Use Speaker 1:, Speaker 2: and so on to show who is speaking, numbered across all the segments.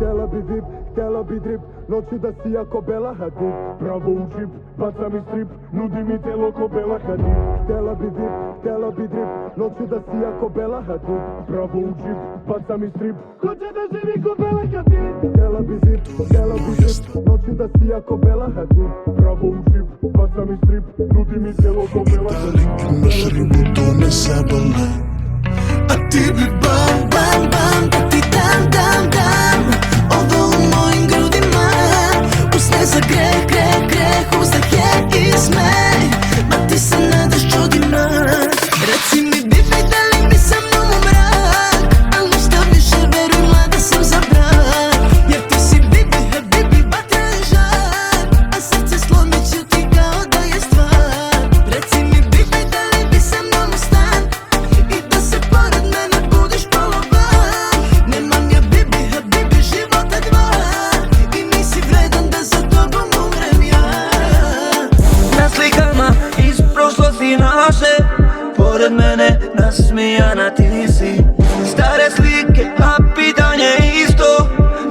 Speaker 1: htjela bi dip, htjela bi drip, noći da si jako Bela Hadid. Pravo u džip, baca mi strip, nudi mi telo ko Bela Hadid. Htjela bi dip, htjela bi drip, noći da si jako Bela Hadid. Pravo u džip, baca mi strip, hoće da živi ko Bela Hadid. Htjela bi dip, htjela bi drip, noći da si jako Bela Hadid. Pravo u džip, baca mi strip, nudi mi telo ko Bela Hadid.
Speaker 2: Imaš ribu, to me zabole, a ti bi bam, bam, bam, da ti dam, dam, dam. Ovo u mojim grudima, usne za greh, greh, greh, uzdah je i smeh. Ma ti se nadaš čudima, reci mi bibi da li mi sa mnom u mrak. Al ništa više verujma da sam za brak. Jer ti si bibi, bibi, batan žar, a srce slomit ću ti kao da je stvar. Reci mi bibi da li bi sa mnom u stan i da se pored mene budiš poloban. Nemam ja bibi, bibi, života dva i nisi vredan da za tobom umrem ja.
Speaker 3: Na slikama iz prošlosti naše, pored mene nasmijana ti si. Stare slike, a pitanje isto,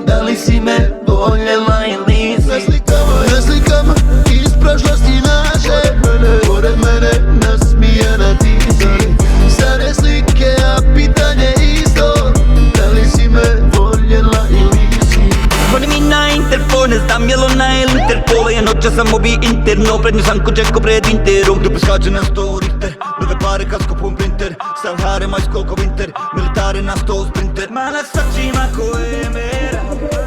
Speaker 3: da li si me voljela ili nisi.
Speaker 2: Na slikama iz prošlosti naše, pored mene nasmijana ti si. Stare slike, a pitanje isto, da li si me voljela ili nisi.
Speaker 3: Zvoni mi na interfon, ne znam jel ona ili Interpola. Je noća samo bi interno, prednju sam ko Džeko pred Interom. Grupe skače na 100 Richter, nove pare kasko pun printer. Stav hare maj skolko winter, militare na 100 sprinter. Mala sačima koje mera,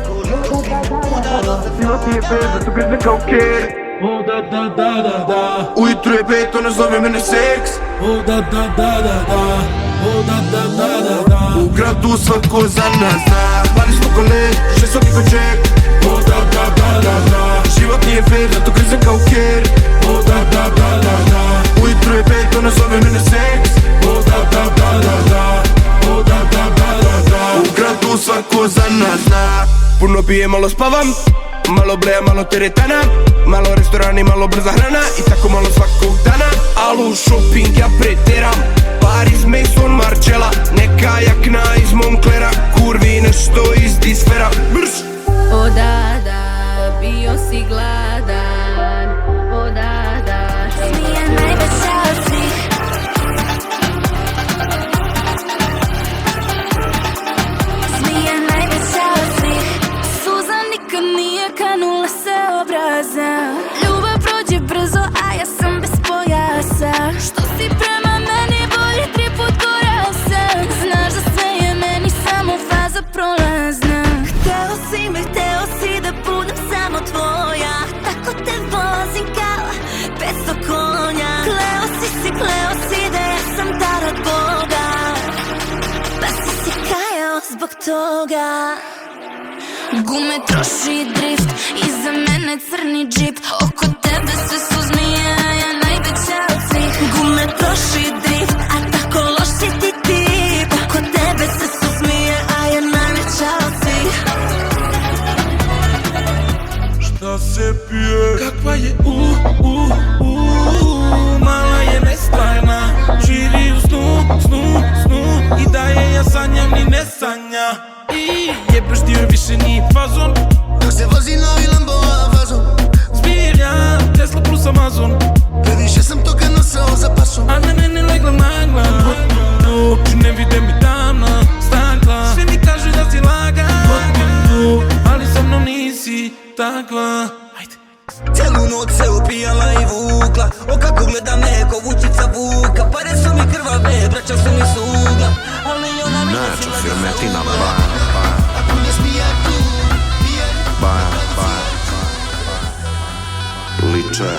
Speaker 3: koliko si udalo se život je bez, da tu grzne kao ker.
Speaker 4: Oh da da da da da.
Speaker 2: Ujutro je 5, ona zove mene seks.
Speaker 4: Oh da da da da da. Oh da da da da da.
Speaker 2: U gradu svako za nas zna, pali smo ko led, šestoki ko ček.
Speaker 4: Oh da da da da da.
Speaker 2: Život nije fair, zato grzem kao ker.
Speaker 4: Oh da da da da da.
Speaker 2: Ujutro je 5, ona zove mene seks.
Speaker 4: Oh da da da da da. Oh da da da da da.
Speaker 2: U gradu svako za nas zna. Puno pijem, malo spavam, malo bleja, malo teretana. Malo restorani, malo brza hrana i tako malo svakog dana. Al u shopping ja preteram, Paris, Maison, Margiela, neka jakna iz Monclera, kurvi nešto iz Disfera. Brš!
Speaker 5: O da da, bio si gladan. O da da, smije najveća od svih. Smije najveća od svih. Suza nikad nije kanula se obraza. Ljubav prođe brzo, a ja sam bez pojasa. Što si prema meni bolje 3 put gora sam. Znaš da sve je meni samo faza prolazna. Hteo si da budem samo tvoja. Tako te vozim kao 500 konja. Kleo si da ja sam dar od Boga. Pa si kajao zbog toga. Gume troši drift, iza mene crni džip. Oko tebe sve su zmije, a ja najveća od svih. Gume troši drift, a tako loš si ti tip. Oko tebe sve su zmije, a ja najveća od svih.
Speaker 2: Šta se pije?
Speaker 4: Kakva je mala je nestvarna. Živi u snu i da je ja sanjam ni ne sanja. I jebeš ti joj više nije fazon.
Speaker 2: Dok se vozi novi Lambo Avazon,
Speaker 4: Zbirja, Tesla plus Amazon.
Speaker 2: previše sam toga nosao za pasom.
Speaker 4: A na mene legla magla, oči ne vide mi tamna stakla. Svi mi kažu da si laga, ali sa mnom nisi takva. Ajde.
Speaker 3: Cijelu noć se opijala i vukla, o kako gledam neko vučica vuka. Pare su mi krvave, braća su mi sugla, ali ona mi
Speaker 6: Najjača firmetina Baja. Liče.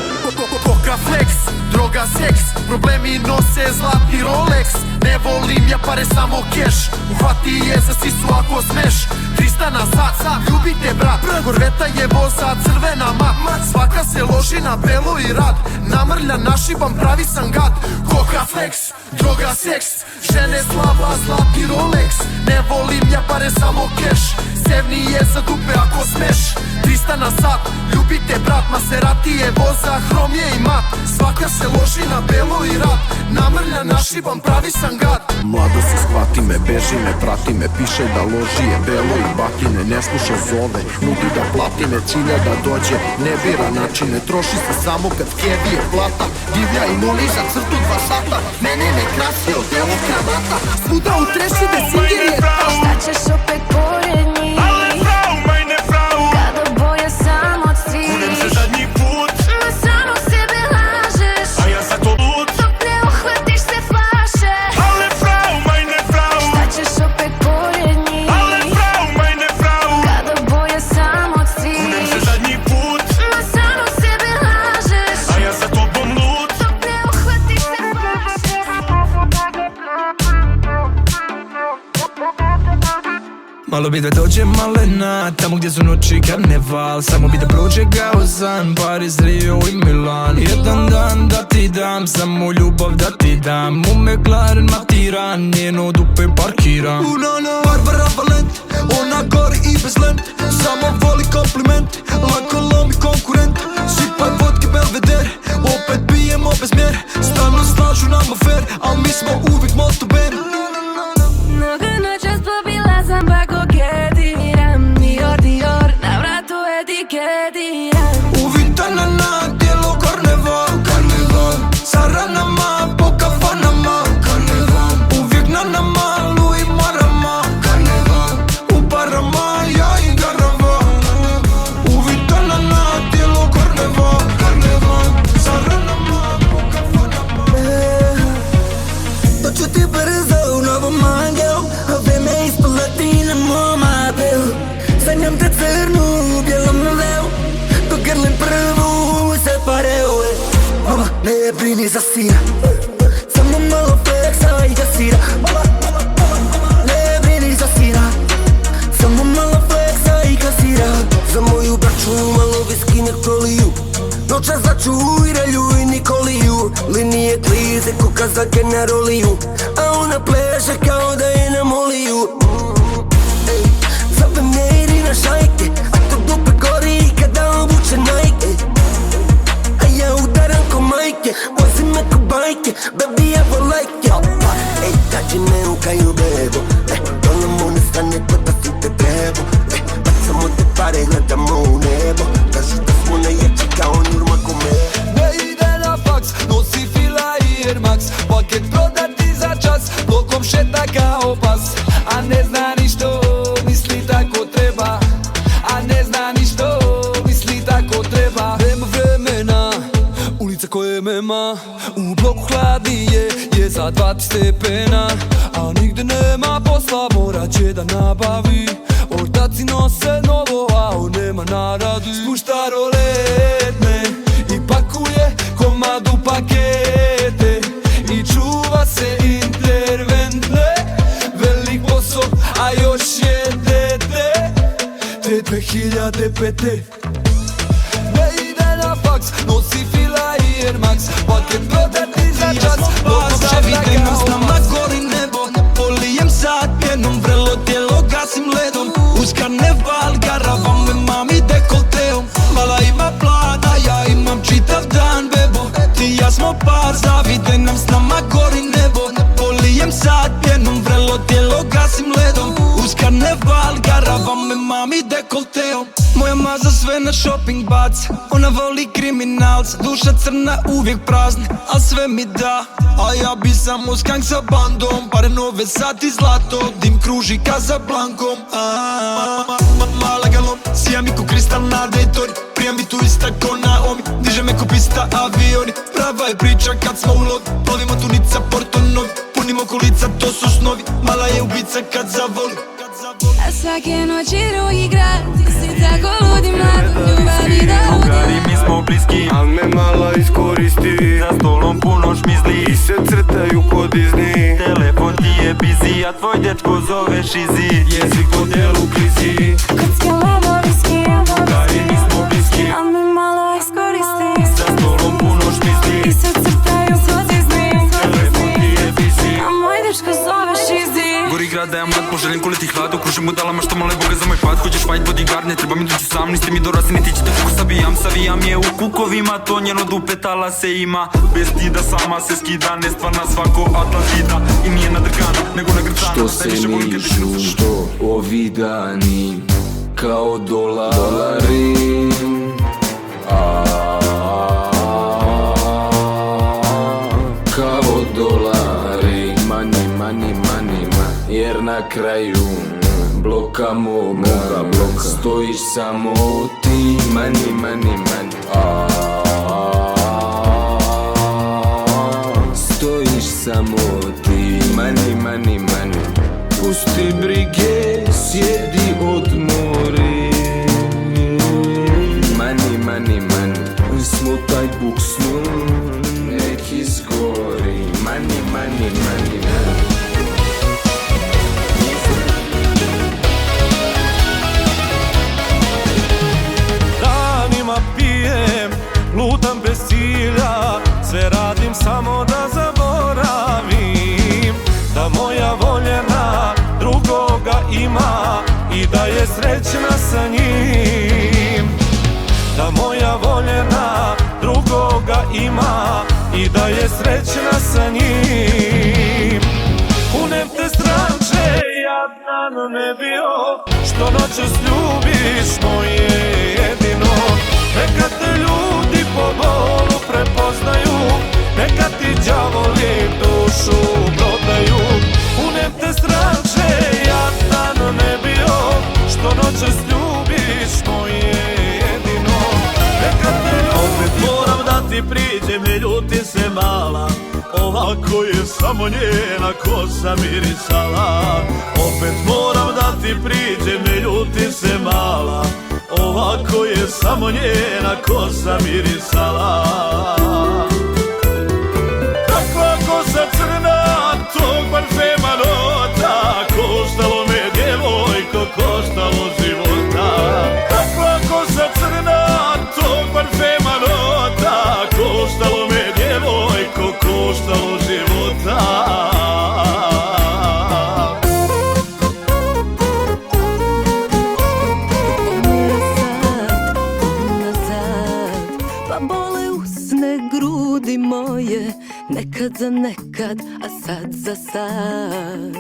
Speaker 2: Koka flex, droga seks, problemi nose zlatni Rolex. Ne volim ja pare, samo keš, uhvati je za sisu ako smeš. 300 na sat, ljubite brat, korveta je voza, crvena mat. Svaka se loži na belo i rad, namrlja našibam, pravi sam gad. Koka flex, droga seks, žene slava, zlatni Rolex. Ne volim ja pare, samo keš,
Speaker 6: sevnije za dupe ako smeš 300 na sat, ljubite brat Maserati je voza, hrom je i mat Svaka se loži na belo i rat Namrlja našibam, pravi sam gad
Speaker 7: Mladosti shvati me, beži me, prati me Piše da loži je belo i batine Ne sluša zove, nudi da plati me Cilja da dođe, ne bira načine Troši se samo kad kevi je plata Divlja i moli za crtu 2 sata Mene ne krasi od delu kravata Svuda u treši da singir je tao
Speaker 5: Šta ćeš opet pored njih?
Speaker 8: Ale frau, meine Frau
Speaker 5: Kad oboje sam od svih
Speaker 8: Kunem se zadnji put
Speaker 5: Ma samo sebe lažeš
Speaker 8: A ja za to lud
Speaker 5: Dok ne uhvatiš se flaše
Speaker 8: Ale frau, meine Frau
Speaker 5: Šta ćeš opet pored njih?
Speaker 8: Ale frau, meine Frau
Speaker 5: Kad oboje sam od svih
Speaker 8: Kunem se zadnji put
Speaker 5: Ma samo sebe lažeš
Speaker 8: A ja za tobom lud
Speaker 5: Dok ne uhvatiš se flaše
Speaker 4: Malo bi da dođe malena, tamo gdje su noći karneval Samo bi da prođe Gauzan, Pariz, Rio i Milan Jedan dan da ti dam, samo ljubav da ti dam U McLaren matiran, njeno dupe parkiram Barbara Valent, ona gori i bez lent Samo voli kompliment, lako lomi konkurent Sipaj vodke Belvedere, opet pijemo bez mjere Stalno slažu nama fair, al mi smo uvijek moto band
Speaker 5: Mnogo noćas pobila sam pa koketiram Dior, Dior, na vratu etiketiram
Speaker 4: Uvitana na tijelo karneval, karneval Sa ranama po kafanama, karneval Uvijek na nama, Louis Marama, karneval U parama, ja i garava Uvitana na tijelo karneval, karneval Sa ranama po kafanama
Speaker 2: To ću ti brzo u novom angelu A vreme ispalati na mom apel Sanjam te crnu u bijelom leu Dok grlim prvu se pare ove Mama, ne brini za sina Samo malo fleksa i gasira Ne brini za sina Samo malo fleksa i gasira Za moju braću malo viski ne proliju Noća začujre ljuj Nikoliju Linije klize ko kazake na roliju A ona pleše kao da je na moliju Zove me Irina šajke A to dupe gori kada obuče najke A ja udaram ko majke Vozim me ko bajke Baby evo lajke Ej, tađe ne ukaju bebo To nam one stane ko da si te treba Bacamo te pare, gledamo u nebo Kažu da smo najjači kao Nurma Kome
Speaker 4: Ne ide na faks, nosi fila i Air Max Paket prodati za čas, blokom šeta kao pas A ne zna ni što misli tako treba A ne zna ni što misli tako treba Nema vremena, ulica koje mema U bloku hladnije je za 20 stepena A nigde nema posla, morat će da nabavi Ortaci nose novo, a on nema naradi Spušta roletne i pakuje komadu pakete I čuva se interventne Velik posao, a još je dete Te 2005 Ne ide na faks, nosi fila i Air Max Paket prodati za čas, blokom šeta kao nama gori nebo Polijem sad pjenom, vrelo tijelo gasim ledom Uz karneval garavam me mami dekolteom Mala ima plan, a ja imam čitav dan bebo Ti i ja smo par, zavide nam s nama gori nebo Polijem sad pjenom, vrelo tijelo gasim ledom Uz karneval garavam me mami dekolteom Moja maza sve na shopping bac Ona voli kriminalc Duša crna uvijek prazna Al sve mi da A ja bi samo skank sa bandom Pare nove sati zlato Dim kruži Casablankom Mala galom Sija mi ko kristal na Daytoni Prija mi tu ista ko Naomi Diže me ko pista avioni Prava je priča kad smo u lovi Plovimo tunica Porto Novi Punimo kulica to su snovi Mala je ubica kad zavoli
Speaker 5: A svake noći drugi grad Ti si tako ludi mlad Ljubavi da
Speaker 8: Drugari mi smo bliski Al me mala iskoristi Za stolom puno šmizli I se crtaju ko Disney Telefon ti je busy A tvoj dečko zove Šizi Jezik po delu krizi
Speaker 5: Kockamo viski
Speaker 8: Drugari mi smo bliski
Speaker 5: A me malo iskoristi
Speaker 8: Za stolom puno šmizli
Speaker 5: I se crtaju ko Disney
Speaker 8: Telefon ti je busy
Speaker 5: A moj dečko zove Šizi
Speaker 8: Gori grad da ja mlad, poželim kuliti hlad Okružim budalama što mole Boga za moj pad brat, hoćeš fight bodyguard, ne treba mi doći sam, niste mi dorasli, niti ćete kako savijam je u kukovima, to njeno dupetala se ima. Bez stida sama se skida, ne stvarna svako Atlantida. I nije nadrkana, nego nagrcana.
Speaker 9: Što se nižu, što ovi dani kao dolari. Kao dolari. Money, jer na kraju bloka moga stojiš samo ti. Money. Stojiš samo ti. Money. Pusti brige, sjedi odmori. Money. Smotaj buksnu, nek izgori. Money.
Speaker 10: Danima pijem, lutam bez cilja, sve radim samo da zaboravim da moja voljena drugoga ima i da je srećna sa njim. Da moja voljena drugoga ima i da je srećna sa njim. Kunem te stranče, jadan ne bio, što noćas ljubiš moje jedino. Neka te ljudi po bolu prepoznaju, neka ti đavoli dušu prodaju. Kunem te stranče, jadan ne bio, što noćas ljubiš moje jedino. Neka te ljudi...
Speaker 11: Opet moram da ti priđem, ne ljuti se mala, ovako je samo njena kosa mirisala. Opet moram da ti priđem, ne ljuti se mala, ovako je samo njena kosa mirisala. Takva kosa crna, tog parfema nota, koštalo me djevojko, koštalo života. Takva kosa crna, tog parfema nota, koštalo me djevojko, koštalo života.
Speaker 12: Pa bole usne grudi moje, nekad za nekad, a sad za sad.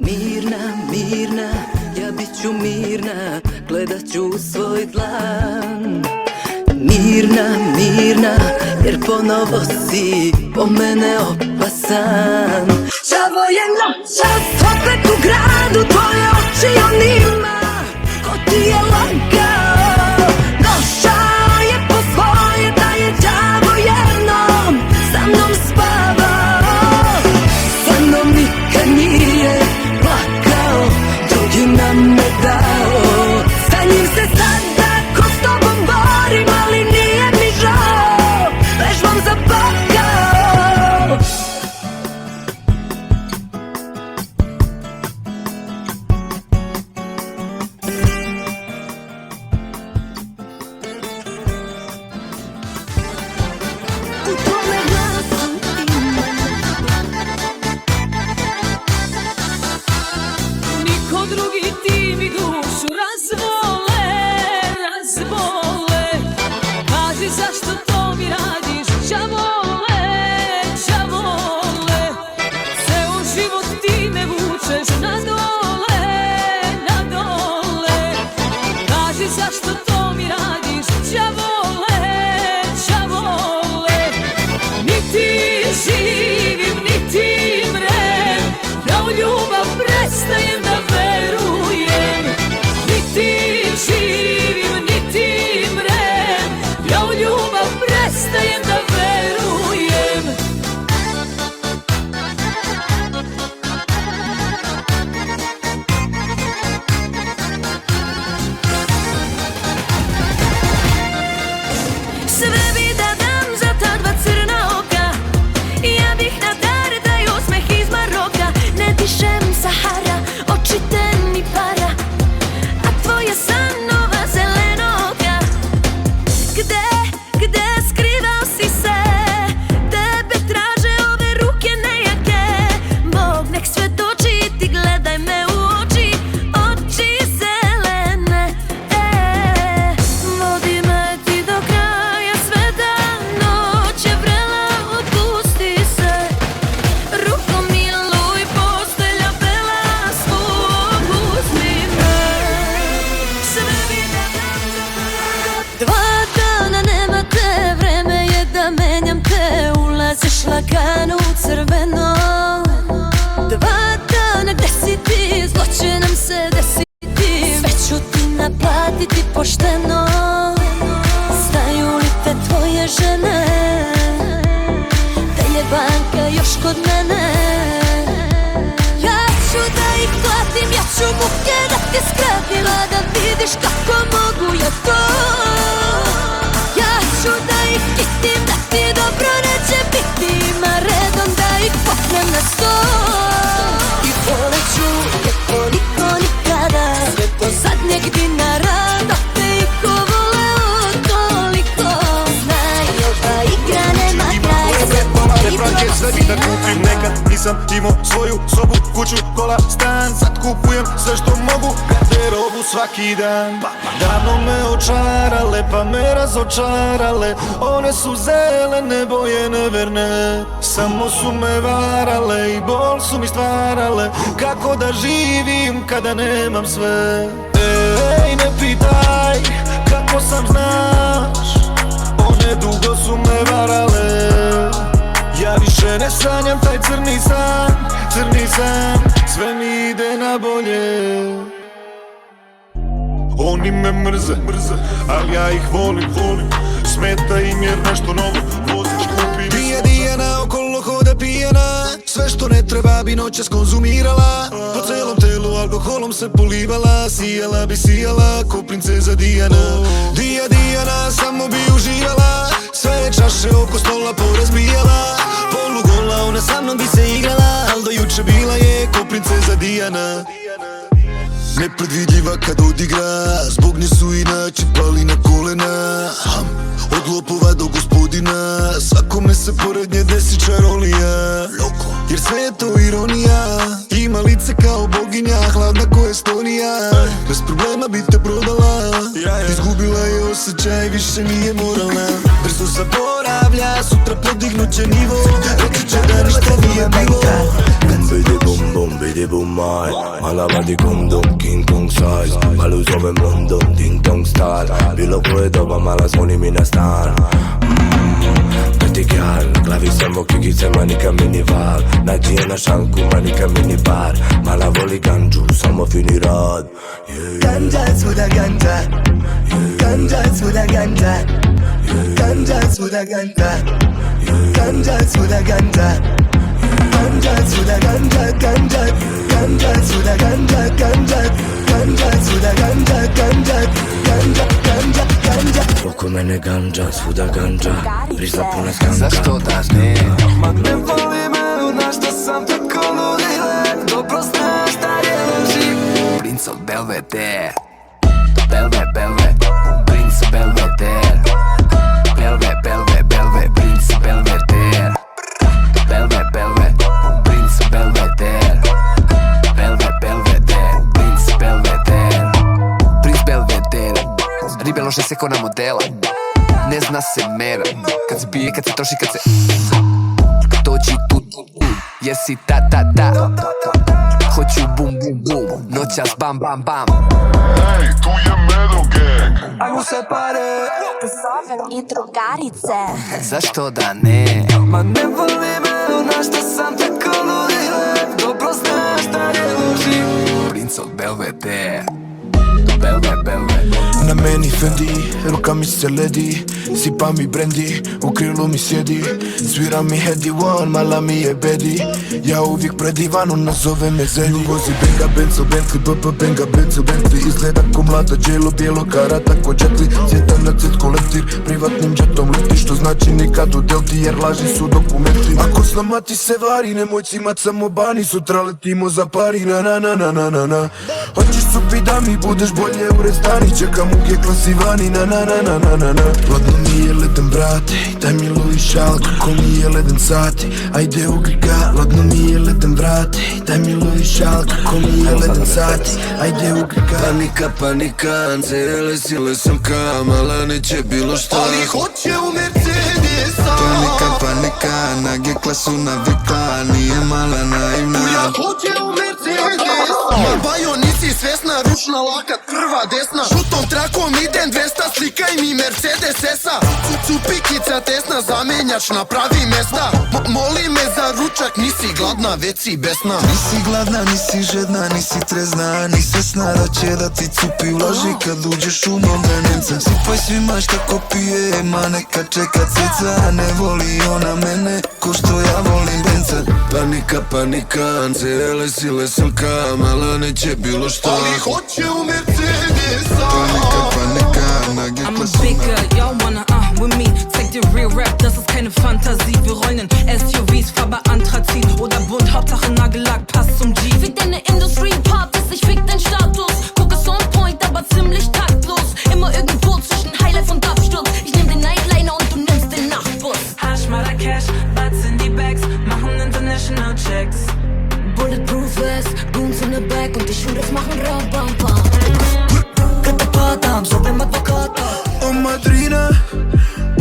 Speaker 12: Mirna, ja bit ću mirna, gledat ću u svoj dlan. Mirna, jer ponovo si po mene opasan. Čavo je noćas, opet u gradu, tvoje oči on ima, ko ti je lagao. Došao je po svoje, da je đavo jednom sa mnom spavao. Sa mnom nikad nije plakao, drugima me dao. Sa njim se sada ko s tobom borim, ali nije mi žao, vežbam za pakao. U tome glasu ima niko drugi, ti mi dušu razvole. Kaži zašto to mi radiš, đavole. Ceo život ti me vučeš na dole. Kaži zašto to mi radiš, đavole. Niti živim, niti mrem, ja u ljubav prestajem da verujem. Niti živim, niti mrem, ja u ljubav prestajem da verujem. crveno. 2 dana gde si ti, zlo će nam se desiti. Sve ću ti naplatiti pošteno. Znaju li te tvoje žene da je banka još kod mene? Ja ću da ih platim, ja ću muke da ti skratim, a da vidiš kako mogu ja to. Ja ću da ih kitim, da ti dobro neće biti. Ima redom da ih popnem na sto. I volet ću te ko niko nikada, sve do zadnjeg dinara. Da te iko voleo toliko, znaj ova igra nema kraja.
Speaker 11: Sve mi da kupim, nekad nisam imao svoju sobu, kuću, kola, stan. Sad kupujem sve što mogu, garderobu svaki dan. Davno me očarale, pa me razočarale. One su zelene boje neverne, samo su me varale i bol su mi stvarale. Kako da živim kada nemam sve? Ej, ne pitaj kako sam, znaš, one dugo su me varale. Ja više ne sanjam taj crni san, sve mi ide na bolje. Oni me mrze, ali ja ih volim. Smeta im jer nešto novo vozić kupim. Dijana okolo hoda pijana, sve što ne treba bi noćas konzumirala. Po celom telu alkoholom se polivala, sijala bi sijala ko princeza Dijana. Dijana samo bi uživala, sve čaše oko stola porazbijala. Polugola ona sa mnom bi se igrala, al do juče bila je ko princeza Dijana. Nepredvidljiva kad odigra, zbog nje su inače pali na kolena. Od lopova do gospodina, svakome se pored nje desi čarolija. Jer sve je to ironija, ima lice kao boginja, hladna ko Estonija. Bez problema bi te prodala, izgubila je osjećaj, više nije moralna. Brzo zaboravlja, sutra podignuće nivo, reći će da ništa nije bilo.
Speaker 13: Bidi bum bum, bidi bum maj, mala vadi kondom, King Kong size. Malu zovem London, ding dong style. Bilo koje doba mala zvoni mi na stan. Pretty girl, na glavi samo kikice, manika minival. Nađi je na šanku, manika mini bar. Mala voli ganđu, samo fini rad.
Speaker 2: Ganja svuda ganja, ganja svuda ganja, ganja svuda ganja, ganja svuda ganja, ganja svuda ganja, ganja, ganja svuda ganja, ganja, ganja svuda ganja, ganja, ganja, ganja, ganja.
Speaker 13: Oko mene ganđa, svuda ganđa, prizla puna skanka.
Speaker 4: Zašto da ne? Ma ne voli me, znaš da sam tako ludile. Dobro znaš da je loži. Prince od Belvedere, Belve, Prince of Belvedere, Belve, Prince of Belvedere, Belve, Prince of Belvedere, Belvedere, Prince of Belvedere, Prince Belvedere. Ribe lože se ko na modela, ne zna se mera. Kad se pije, kad se troši, kad se dođi tu, jesi ta. Hoću bum, noćas bam.
Speaker 14: Ej, tu je Medo Gang.
Speaker 4: Ajmo se pare,
Speaker 5: I drugarice.
Speaker 4: zašto da ne? Ma ne voli me, znaš da sam tako ludile. Dobro znaš da je loži. Prince od Belvedere, Belve.
Speaker 15: Na meni Fendi, ruka mi se ledi, sipa mi brandy, u krilu mi sjedi. Svira mi heady one, mala mi je bedi. Ja uvijek predivan, ona zove me Zedi. Vozi Benga, Benzo, Bentley, BB, Benga, Benzo, Bentley. Izgleda ko mlada djelo, bijelo karata ko Jetli. Sjetam na cetko leptir, privatnim džetom leti. Što znači nikad u delti, jer laži su dokumenti. Ako slamati se vari, nemoj cimat samo bani. Sutra letimo za pari, na. Hoćeš supi da mi budeš bolje u restani. Čekam uvijek klasivani, na. Hladno mi je leden brate, daj mi lovi šal. Kako mi je leden sati, ajde ugrika. Hladno mi je leden brate, daj mi lovi šal. Kako mi je leden sati, ajde ugrika.
Speaker 16: Panika, cijele sile sam kamala, neće bilo šta.
Speaker 6: Ali hoće u Mercedesa.
Speaker 16: Panika, nage klasu navikla, nije mala naivna.
Speaker 6: Ja hoće u Mercedesa. Ma bajo, nisi svjesna ručna lakat, prva desna. Žutom trakom idem 200, slikaj mi Mercedes S-a. Cupikica tesna, zamenjač napravi mesta. Moli me za ručak, nisi gladna, već si besna.
Speaker 17: Nisi gladna, nisi žedna, nisi trezna, ni svesna da će da ti cupi uloži kad uđeš u moga Nemca. Sipaj svima šta ko pije, ma neka čeka cica. Ne voli ona mene, ko što ja volim Benca.
Speaker 16: Panika, panika, cijele sile sam kamala, neće bilo šta.
Speaker 6: Ali hoće u Mercedesa.
Speaker 17: Panika, panika, nage
Speaker 18: I'm a big girl, y'all wanna with me. Zeig dir Real Rap, das ist keine Fantasie. Wir rollen in SUVs, Farbe Anthrazit oder bunt, Hauptsache Nagellack, passt zum G.
Speaker 5: Fick deine Industry-Partys, ich fick dein Status. Guck es on point, aber ziemlich taktlos. Immer irgendwo zwischen Highlife und Absturz. Ich nehm den Nightliner und du nimmst den Nachtbus.
Speaker 18: Hasch, Marrakesch, Butts in die Bags, machen international checks.
Speaker 5: Bulletproof vest, goons in the back und die Shooters machen Rabamba. Kada padam, zovem advokata.
Speaker 17: O madrina,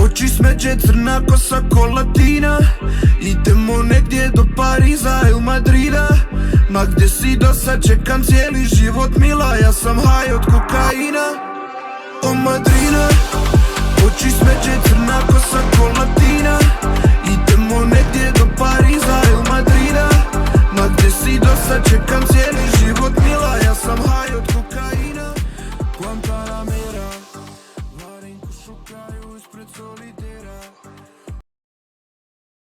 Speaker 17: oči smeđe, crna kosa ko latina. Idemo negdje do Pariza ili Madrida. Ma gdje si do sad, čekam cijeli život mila. Ja sam haj od kokaina. O madrina,